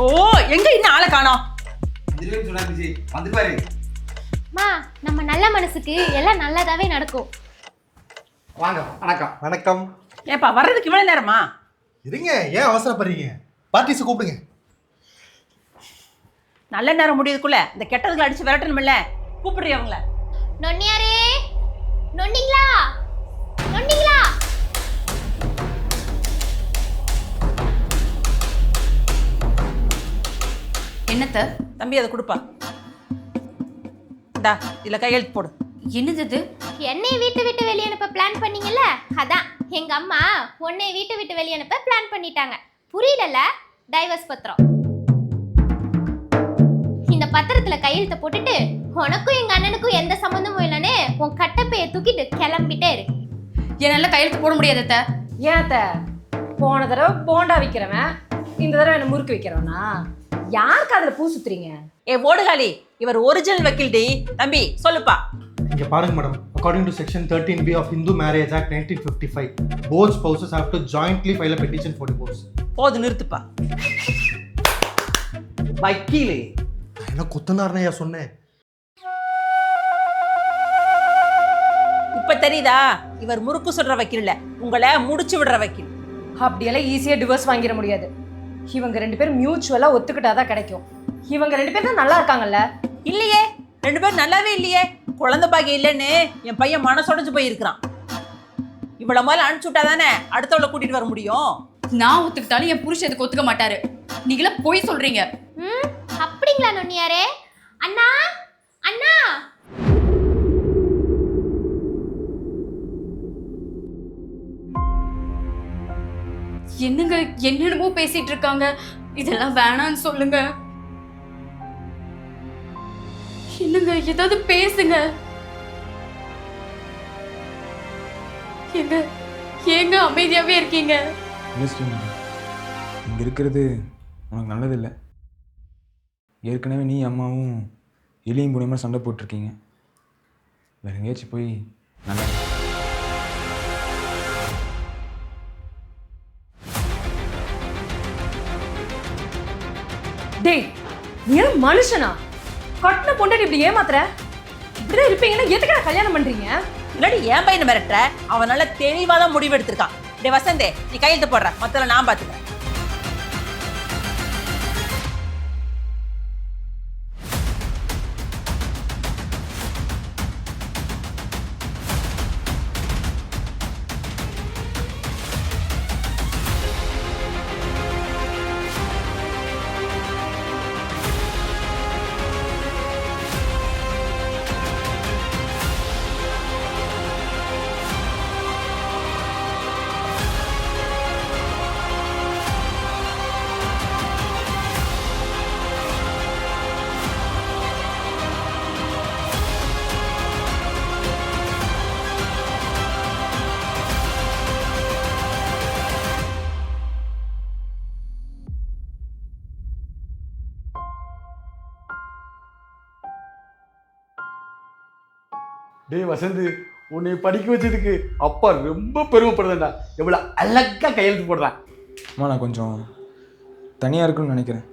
ஓ எங்க இன்னும் ஆளை காணோம். வந்து பாரு. மா, நம்ம நல்ல மனசுக்கு எல்லாம் நல்லதாவே நடக்கும். வாங்க. வணக்கம். வணக்கம். ஏப்பா வர்றதுக்கு இவ்வளவு நேரமா? இருங்க, ஏன் அவசரப்படுறீங்க? பார்ட்டிஸ் கூப்பிடுங்க. நல்ல நேரம் முடியதுக்குள்ள இந்த கெட்டதுகளை அடிச்சு விரட்டணும்ல. கூப்பிடுறீ அவங்கள. நொன்னியாரே, நொன்னிங்களா, நொன்னிங்களா. என்னத்த? தம்பி அதை கொடுப்பா. இந்தா இதுல கையெழுத்து போடு. என்னது இது? என்னை வீட்டு விட்டு வெளியே அனுப்ப பிளான் பண்ணீங்கல்ல, அதான் எங்க அம்மா உன்னை வீட்டு விட்டு வெளியே அனுப்ப பிளான் பண்ணிட்டாங்க. புரியலல? டைவர்ஸ் பத்திரம். இந்த பத்திரத்துல கையெழுத்த போட்டுட்டு உனக்கும் எங்க அண்ணனுக்கும் எந்த சம்பந்தமும் இல்லைன்னு உன் கட்டப்பைய தூக்கிட்டு கிளம்பிட்டே இரு. என்னால கையெழுத்து போட முடியாது அத்த. ஏன் அத்த? போன தடவை போண்டா விற்கிறவன் இந்த தடவை என்ன முறுக்கு விற்கிறவனா? யாருக்கு அதுல பூ சுத்துறீங்க? ஏ ஓடுகாலி, இவர் ஒரிஜினல் வக்கீல் டி. தம்பி சொல்லுப்பா. இங்க பாருங்க madam, according to section 13B of Hindu Marriage Act 1955, both spouses have to jointly file a petition for divorce. போது நிறுத்துப்பா. வக்கீலே. என்ன குத்துனார்னையா சொன்னேன்? இப்ப தெரியுதா? இவர் முறுக்கு சொல்ற வக்கீல் இல்ல, உங்களை முடிச்சு விடுற வக்கீல். அப்படியெல்லாம் ஈஸியா டிவோர்ஸ் வாங்கிட முடியாது. இவங்க ரெண்டு பேரும் மியூச்சுவலா ஒத்துக்கிட்டாதான் கிடைக்கும். இவங்க ரெண்டு பேரும் தான் நல்லா இருக்காங்கல்ல? இல்லையே, ரெண்டு பேரும் நல்லாவே இல்லையே. குழந்தை பாக்கியம் இல்லைன்னு என் பையன் மனசொடைஞ்சு போய் இருக்கிறான். இவ்வளவு முதல்ல அனுப்பிச்சு விட்டா தானே அடுத்தவளை கூட்டிட்டு வர முடியும். நான் ஒத்துக்கிட்டாலும் என் புருஷன் அதுக்கு ஒத்துக்க மாட்டாரு. நீங்களே போய் சொல்றீங்க. அப்படிங்களா நொன்னியாரே? அண்ணா, அண்ணா. என்னங்க என்னென்னமோ பேசிட்டு இருக்காங்க. இதெல்லாம் வேணான்னு சொல்லுங்க. என்னங்க ஏதாவது பேசுங்க. ஏங்க அமைதியாவே இருக்கீங்க? இங்கே இருக்கிறது உனக்கு நல்லதில்லை. ஏற்கனவே நீ அம்மாவும் எலியும் பூனையுமா சண்டை போட்டிருக்கீங்க. வேற எங்கேயாச்சும் போய் நல்லா டேய், நீ என்ன மனுஷனா? கட்டின பொண்டாட்டி இப்படி ஏமாத்துற? இப்படிதான் இருப்பீங்கன்னா எதுக்கு கல்யாணம் பண்றீங்க? இல்லாடி என் பையனை மிரட்டுற. அவன் நல்ல தெளிவாதான் முடிவு எடுத்திருக்கான். டே வசந்தே, நீ கையெழுத்து போடுற, மத்தல நான் பாத்துக்கிறேன். டேய் வசந்த், உன்னை படிக்க வச்சதுக்கு அப்பா ரொம்ப பெருமைப்படுறேன்டா. எவ்வளவு அழகா கையெழுத்து போடுறான். அம்மா, நான் கொஞ்சம் தனியாக இருக்குன்னு நினைக்கிறேன்.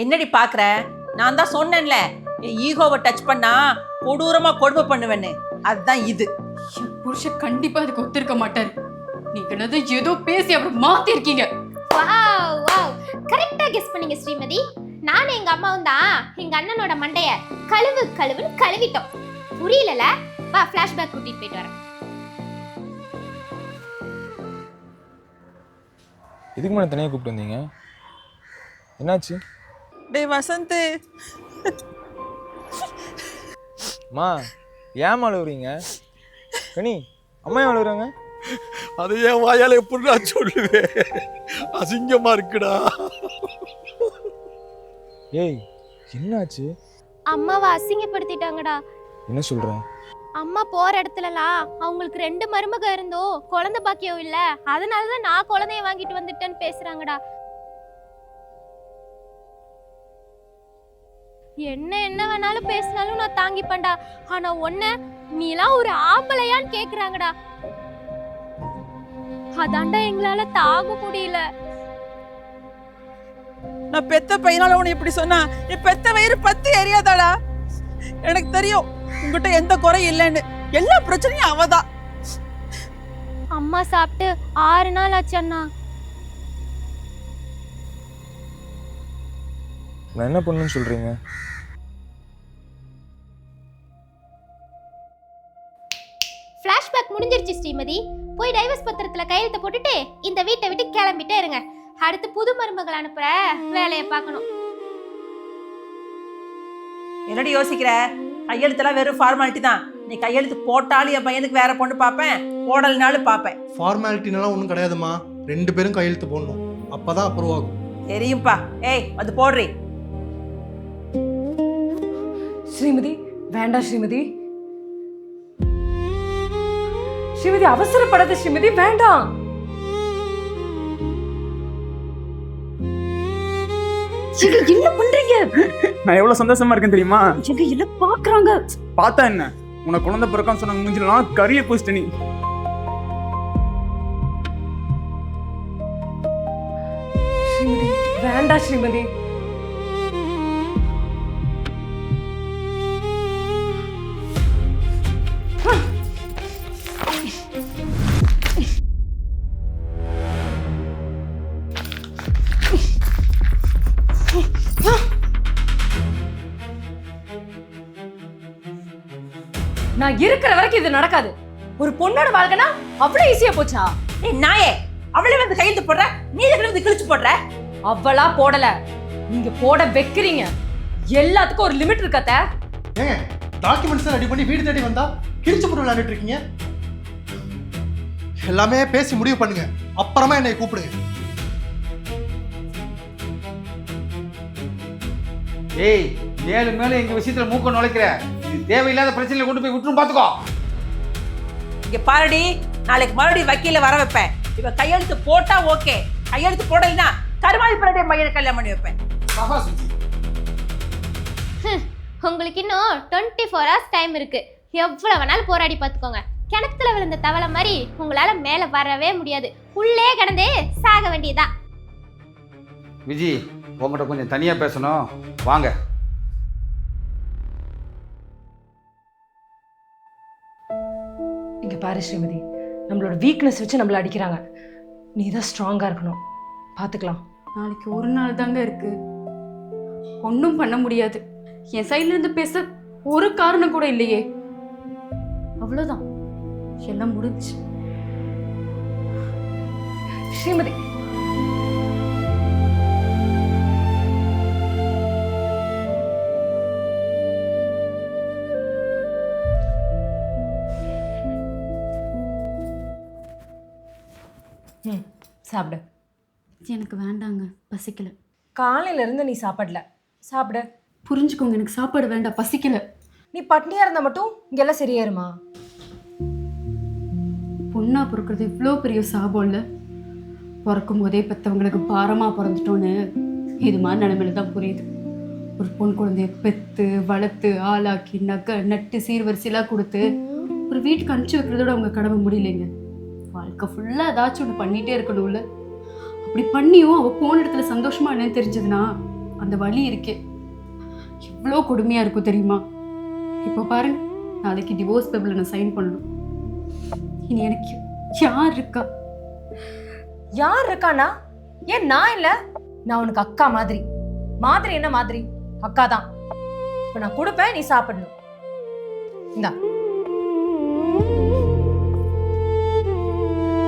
என்னடி பாக்குற? நான் தான் சொன்னேன்ல, என் ஈகோவை டச் பண்ணா கொடூரமா கொடுமை பண்ணுவேன்னு. அதுதான் இது. என் புருஷன் கண்டிப்பா அதுக்கு ஒத்துருக்க மாட்டாரு. நீங்க ஏதோ பேசி அப்புறம் மாத்தி இருக்கீங்க. வாவ் வாவ், கரெக்டா கெஸ் பண்ணீங்க ஸ்ரீமதி. நானும் எங்க அம்மாவும் தான் எங்க அண்ணனோட மண்டைய கழுவுன்னு கழுவிட்டோம். புரியலல? வா ஃபிளாஷ்பேக் கூட்டிட்டு போயிட்டு வரேன். இதுக்கு மேலே தனியாக கூப்பிட்டு வந்தீங்க? என்னாச்சு? டேய் வசந்த், அம்மா ஏன் அழுகுறீங்க? கனி, அம்மா ஏன் அழுகுறாங்க? அது என் வாயால எப்படி நான் சொல்லுவேன்? அசிங்கமா இருக்குடா. ஏய், என்னாச்சு? அம்மாவை அசிங்கப்படுத்திட்டாங்கடா. என்ன சொல்ற? அம்மா போற இடத்துலலாம் அவங்களுக்கு 2 மருமக இருந்தோ குழந்தை பாக்கியம் இல்ல, அதனாலதான் நான் குழந்தைய வாங்கிட்டு வந்துட்டேன்னு பேசுறாங்கடா. என்ன வேணாலும் பேசினாலும் நான் தாங்கிப்பேன்டா. ஆனா ஒன்ன, நீலாம் ஒரு ஆம்பளையான்னு கேக்குறாங்கடா. அதாண்டா எங்களால தாங்க முடியல. நான் பெத்த பையனால உன்னை இப்படி சொன்னா நீ பெத்த வயிறு 10 எரியாதாடா. எனக்கு தெரியும் உங்ககிட்ட எந்த குறையும் இல்லைன்னு. எல்லா பிரச்சனையும் அவதான். அம்மா சாப்பிட்டு 6 நாள் ஆச்சு அண்ணா. நான் என்ன பண்ணுன்னு சொல்கிறீங்க? ஃப்ளாஷ்பேக் முடிஞ்சிருச்சு ஸ்ரீமதி. போய் டைவர்ஸ் பத்திரத்துல கையெழுத்து போட்டுட்டு இந்த வீட்டை விட்டு கிளம்பிட்டே இருங்க. அடுத்து புது மருமகள் அனுப்புற வேலையை பார்க்கணும். என்னடி யோசிக்கிற? கையெழுத்தெல்லாம் வெறும் ஃபார்மாலிட்டி தான். நீ கையெழுத்து போட்டாலும் என் பையனுக்கு வேற பொண்ணு பார்ப்பேன், போடலனாலும் பார்ப்பேன். ஃபார்மாலிட்டினாலாம் ஒன்றும் கிடையாதுமா. 2 பேரும் கையெழுத்து போடணும், அப்பதான் அப்ரூவ் ஆகும். தெரியும்பா. ஏய் வந்து போடுறி. ஸ்ரீமதி வேண்டாம் ஸ்ரீமதி. ஸ்ரீமதி அவசரப்படாத ஸ்ரீமதி, வேண்டாம். என்ன பண்றீங்க? நான் எவ்வளோ சந்தோஷமா இருக்கேன் தெரியுமா? எங்க இல்ல பாக்குறாங்க. பார்த்தா என்ன, உனக்கு குழந்தை பிறக்கான்னு சொன்னாங்க, முடிஞ்சிடலாம் கரிய போஸ்ட். நீ ஸ்ரீமதி வேண்டாம் ஸ்ரீமதி. நான் இருக்கிற வரைக்கும் இது நடக்காது. ஒரு பொண்ணோட வாழ்க்கைனா அவ்வளவு ஈஸியா போச்சா? ஏய் நாயே, அவளே வந்து கையெழுத்து போடுற, நீ எதுக்கு வந்து கிழிச்சு போடுற? அவளா போடல, நீங்க போட வைக்கிறீங்க. எல்லாத்துக்கும் ஒரு லிமிட் இருக்கத்த. ஏங்க டாக்குமெண்ட்ஸ் ரெடி பண்ணி வீடு தேடி வந்தா கிழிச்சு போட்டு விளையாடிட்டு இருக்கீங்க. எல்லாமே பேசி முடிவு பண்ணுங்க, அப்புறமா என்னை கூப்பிடுங்க. ஏய் மேலும் மேலும் எங்க விஷயத்துல மூக்க நுழைக்கிற. இது தேவையில்லாத பிரச்சனையில கொண்டு போய் விட்டுரும், பாத்துக்கோ. இங்க பாருடி, நாளைக்கு மறுபடியும் வக்கீல வர வைப்பேன். இவ கையெழுத்து போட்டா ஓகே, கையெழுத்து போடலைன்னா கருமாதி பிள்ளை பையனை கல்யாணம் பண்ணி வைப்பேன். உங்களுக்கு இன்னும் 24 hours டைம் இருக்கு. எவ்வளவு வேணாலும் போராடி பார்த்துக்கோங்க. கிணத்துல விழுந்த தவளை மாதிரி உங்களால மேல வரவே முடியாது. உள்ளே கிடந்தே சாக வேண்டியதா. விஜி, உங்கள்கிட்ட கொஞ்சம் தனியா பேசணும், வாங்க. இங்க பாரு ஸ்ரீமதி, நம்மளோட வீக்னஸ் வச்சு நம்மள அடிக்கிறாங்க. நீ தான் ஸ்ட்ராங்கா இருக்கணும். பாத்துக்கலாம். நாளைக்கு ஒரு நாள் தாங்க இருக்கு. ஒன்றும் பண்ண முடியாது. என் சைட்ல இருந்து பேச ஒரு காரணம் கூட இல்லையே. அவ்வளவுதான், எல்லாம் முடிஞ்சு. ஸ்ரீமதி சாப்பிடு. எனக்கு வேண்டாங்க, பசிக்கல. காலையில இருந்து நீ சாப்பிடல, சாப்பிடு. புரிஞ்சுக்கோங்க, எனக்கு சாப்பாடு வேண்டாம், பசிக்கல. நீ பட்னியா இருந்தா மட்டும் இங்கெல்லாம் சரியாயிருமா? பொண்ணா பிறக்கிறது இவ்வளோ பெரிய சாபம் இல்லை. பிறக்கும் போதே பெற்றவங்களுக்கு பாரமாக பிறந்துட்டோன்னு இது மாதிரி நிலைமையில தான் புரியுது. ஒரு பொன் குழந்தைய பெற்று வளர்த்து ஆளாக்கி நகை நட்டு சீர்வரிசையெல்லாம் கொடுத்து ஒரு வீட்டுக்கு அனுப்பிச்சி வைக்கிறதோட அவங்க கடமை முடியலைங்க. வாழ்க்கை ஃபுல்லாக ஏதாச்சும் ஒன்று பண்ணிகிட்டே இருக்கணும்ல. அப்படி பண்ணியும் அவள் போன இடத்துல சந்தோஷமா என்னன்னு தெரிஞ்சதுன்னா அந்த வலி இருக்கே எவ்வளோ கொடுமையாக இருக்கும் தெரியுமா? இப்போ பாருங்க, நாளைக்கு டிவோர்ஸ் பேப்பரில் நான் சைன் பண்ணணும். இனி எனக்கு யார் இருக்கா? யார் இருக்கானா? ஏன் நான் இல்ல? நான் உனக்கு அக்கா மாதிரி. மாதிரி என்ன மாதிரி? அக்கா தான். இப்ப நான் கொடுப்பேன், நீ சாப்பிடணும். இந்தா.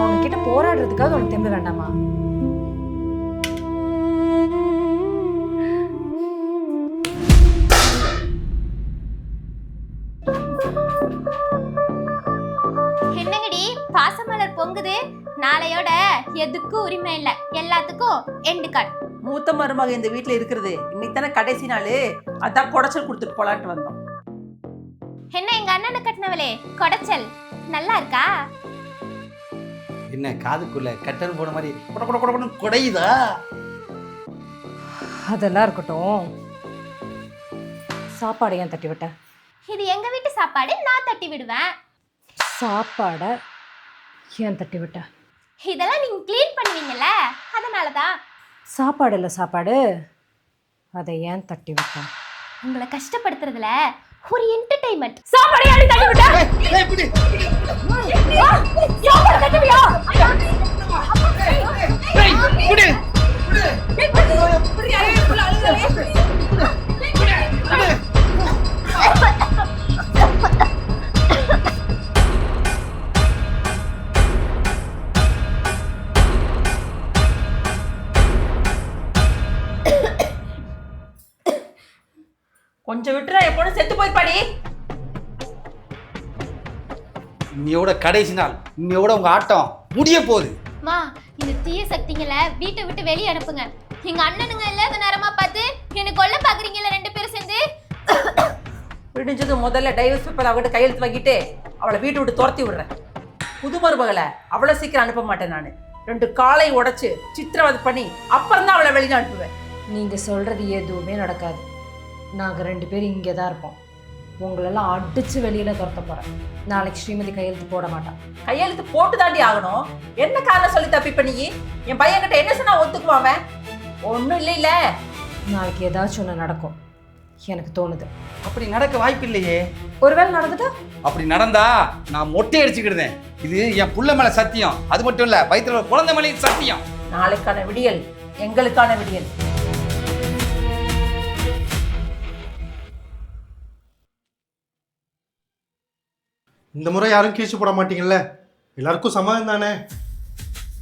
அவங்க கிட்ட போராடுறதுக்காக உனக்கு தெம்பு வேண்டாமா? என்னங்கடி பாசமலர் பொங்குது? நாளையோட எதுக்கும் உரிமை இல்லை, எல்லாத்துக்கும் எண்டு கார்டு. மூத்த மருமக இந்த வீட்டுல இருக்கிறது இன்னைக்கு தானே கடைசி நாள், அதான் குடைச்சல் கொடுத்துட்டு போலான்ட்டு வந்தோம். என்ன எங்க அண்ணனை கட்டினவளே கொடைச்சல் நல்லா இருக்கா? என்ன காதுக்குள்ள கட்டல் போன மாதிரி கொட கொட கொட கொடன்னு குடையுதா? அதெல்லாம் இருக்கட்டும். சாப்பாடு ஏன் தட்டி விட்ட? இது எங்க வீட்டு சாப்பாடு, நான் தட்டி விடுவேன். சாப்பாட ஏன் தட்டி விட்ட? இதெல்லாம் நீங்க க்ளீன் பண்ணுவீங்கல்ல, அதனால தான். சாப்பாடு இல்லை சாப்பாடு, அதை ஏன் தட்டி விட்டேன்? உங்களை கஷ்டப்படுத்துறதுல ஒரு என்டர்டைன்மெண்ட். சாப்பாடு யாரு தட்டி விட்டா? சாப்பாடு தட்டுவியா? கொஞ்சம் விட்டுறா, என் பொண்ணு செத்து போயிருப்பாடி. இன்னையோட கடைசி நாள், இன்னையோட உங்க ஆட்டம் முடிய போகுது. மா, இந்த தீய சக்திங்களை வீட்டை விட்டு வெளியே அனுப்புங்க. எங்க அண்ணனுங்க இல்லாத நேரமா பார்த்து என்ன கொல்ல பாக்குறீங்கல்ல ரெண்டு பேரும் சேர்ந்து. விடிஞ்சது முதல்ல டைவர்ஸ் பேப்பர் அவகிட்ட கையெழுத்து வாங்கிட்டு அவளை வீட்டை விட்டு துரத்தி விடுறேன். புது மருமகளை அவ்வளோ சீக்கிரம் அனுப்ப மாட்டேன். நான் 2 காலை உடைச்சு சித்திரவதை பண்ணி அப்புறம் தான் அவளை வெளியே அனுப்புவேன். நீங்க சொல்றது எதுவுமே நடக்காது. நாங்கள் 2 பேரும் இங்கே தான் இருப்போம். உங்களெல்லாம் அடிச்சு வெளியில துரத்த போறேன். நாளைக்கு ஸ்ரீமதி கையெழுத்து போட மாட்டான். கையெழுத்து போட்டு தாண்டி ஆகணும். என்ன காரணம் சொல்லி தப்பி பண்ணி என் பையன்கிட்ட என்ன சொன்னா ஒத்துக்குவான்? ஒன்றும் இல்லை இல்லை. நாளைக்கு ஏதாச்சும் ஒன்று நடக்கும் எனக்கு தோணுது. அப்படி நடக்க வாய்ப்பு இல்லையே. ஒருவேளை நடந்துட்டா? அப்படி நடந்தா நான் மொட்டை அடிச்சுக்கிடுதேன். இது என் புள்ள மேல சத்தியம். அது மட்டும் இல்ல, வயிற்றுல குழந்தை மேலே சத்தியம். நாளைக்கான விடியல் எங்களுக்கான விடியல். இந்த முறை யாரும் கீழ்ச்சி போட மாட்டீங்கல்ல? எல்லாருக்கும் சமாதானம் தானே?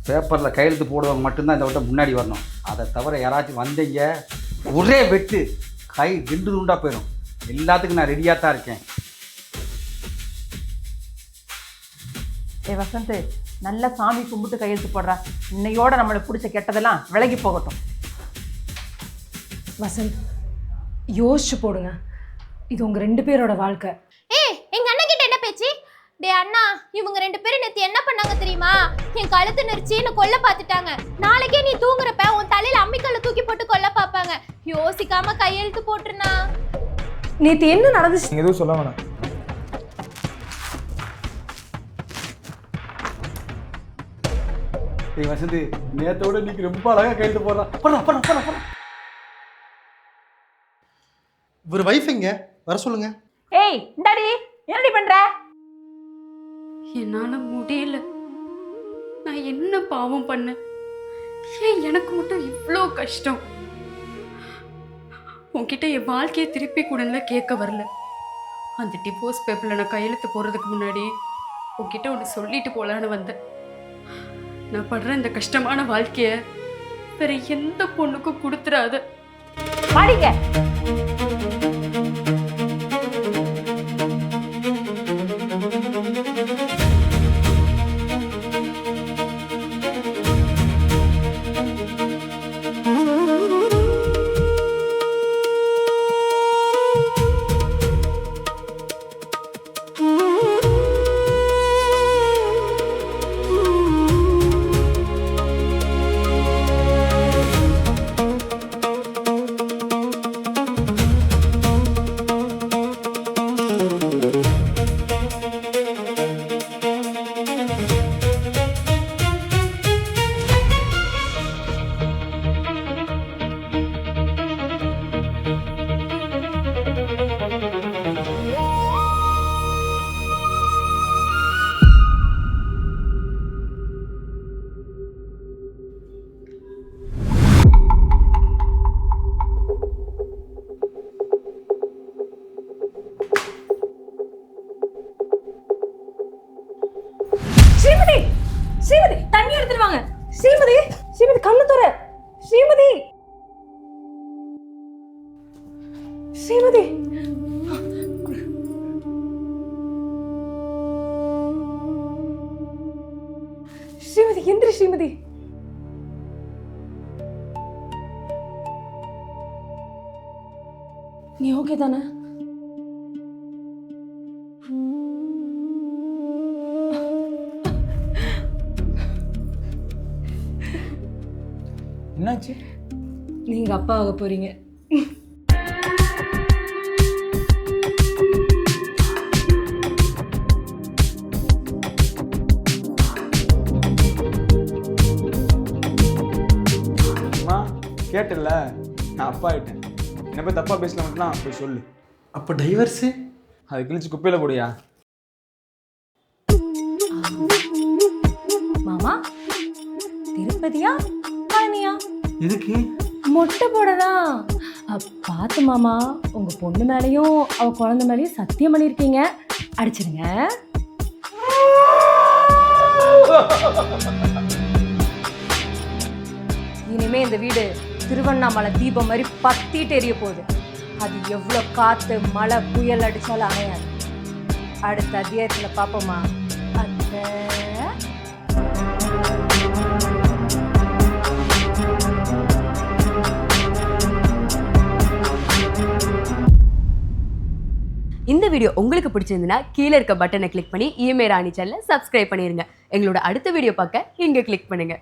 பேப்பரில் கையெழுத்து போடுறவங்க மட்டும்தான் இந்த வட்டம் முன்னாடி வரணும். அதை தவிர யாராச்சும் வந்தீங்க ஒரே வெட்டு, கை 2 துண்டா போயிடும். எல்லாத்துக்கும் நான் ரெடியாக தான் இருக்கேன். வசந்த், நல்லா சாமி கும்பிட்டு கையெழுத்து போடுறா. இன்னையோட நம்மளுக்கு பிடிச்ச கெட்டதெல்லாம் விலகி போகட்டும். வசந்த், யோசிச்சு போடுங்க. இது உங்க 2 பேரோட வாழ்க்கை. எங்க அண்ணன் கிட்ட என்ன பேச்சு? டே அண்ணா, இவங்க 2 பேரும் நேத்து என்ன பண்ணாங்க தெரியுமா? என் கழுத்து நெரிச்சு என்ன கொல்ல பார்த்துட்டாங்க. நாளைக்கே நீ தூங்குறப்ப உன் தலையில அம்மிக்கல்ல தூக்கி போட்டு கொல்ல பார்ப்பாங்க. யோசிக்காம கையெழுத்து போட்டுருண்ணா. நேத்து என்ன நடந்துச்சு? நீங்கள் எதுவும் சொல்ல வேணாம். வசந்த், நேத்தோட இன்னைக்கு ரொம்ப அழகாக கையெழுத்து போடுறான். போடுறா. ஒரு வைஃப் எங்க வர சொல்லுங்க. ஏய் இந்தாடி, என்னடி பண்ற? என்னால முடியல. நான் என்ன பாவம் பண்ணேன்? ஏன் எனக்கு மட்டும் இவ்வளோ கஷ்டம்? உன்கிட்ட என் வாழ்க்கையை திருப்பி கூடல கேட்க வரல. அந்த டிவோர்ஸ் பேப்பரில் நான் கையெழுத்து போடுறதுக்கு முன்னாடி உன்கிட்ட ஒன்று சொல்லிட்டு போகலான்னு வந்தேன். நான் படுற இந்த கஷ்டமான வாழ்க்கையை வேற எந்த பொண்ணுக்கும் கொடுத்துடாத. மாடிங்க. ஸ்ரீமதி, தண்ணி எடுத்துட்டு வாங்க. ஸ்ரீமதி, கண்ணு தர. ஸ்ரீமதி, எந்திரி. ஸ்ரீமதி, நீ ஓகே தானே? என்னாச்சு? நீங்க அப்பா ஆக போறீங்க. கேட்டல, நான் அப்பா ஆயிட்டேன். என்ன போய் தப்பாக பேசலாம்லாம் போய் சொல்லு. அப்போ டைவர்ஸு? அதை கிழிச்சு குப்பையில் போடியா. மாமா திருப்பதியா பழனியா? எதுக்கு? மொட்டை போடதான். பார்த்து மாமா, உங்க பொண்ணு மேலேயும் அவ குழந்தை மேலேயும் சத்தியம் பண்ணியிருக்கீங்க. அடிச்சிருங்க. இனிமே இந்த வீடு திருவண்ணாமலை தீபம் மாதிரி பத்திட்டு எரிய போகுது. அது எவ்வளோ காத்து மழை புயல் அடிச்சாலும் அணையாது. அடுத்த அத்தியாயத்தில் பார்ப்போமா அத்தை? இந்த வீடியோ உங்களுக்கு பிடிச்சிருந்துன்னா கீழே இருக்க பட்டனை கிளிக் பண்ணி இஎம்ஐ ராணி சேனலை சப்ஸ்கிரைப் பண்ணிருங்க. எங்களோட அடுத்த வீடியோ பார்க்க இங்கே கிளிக் பண்ணுங்க.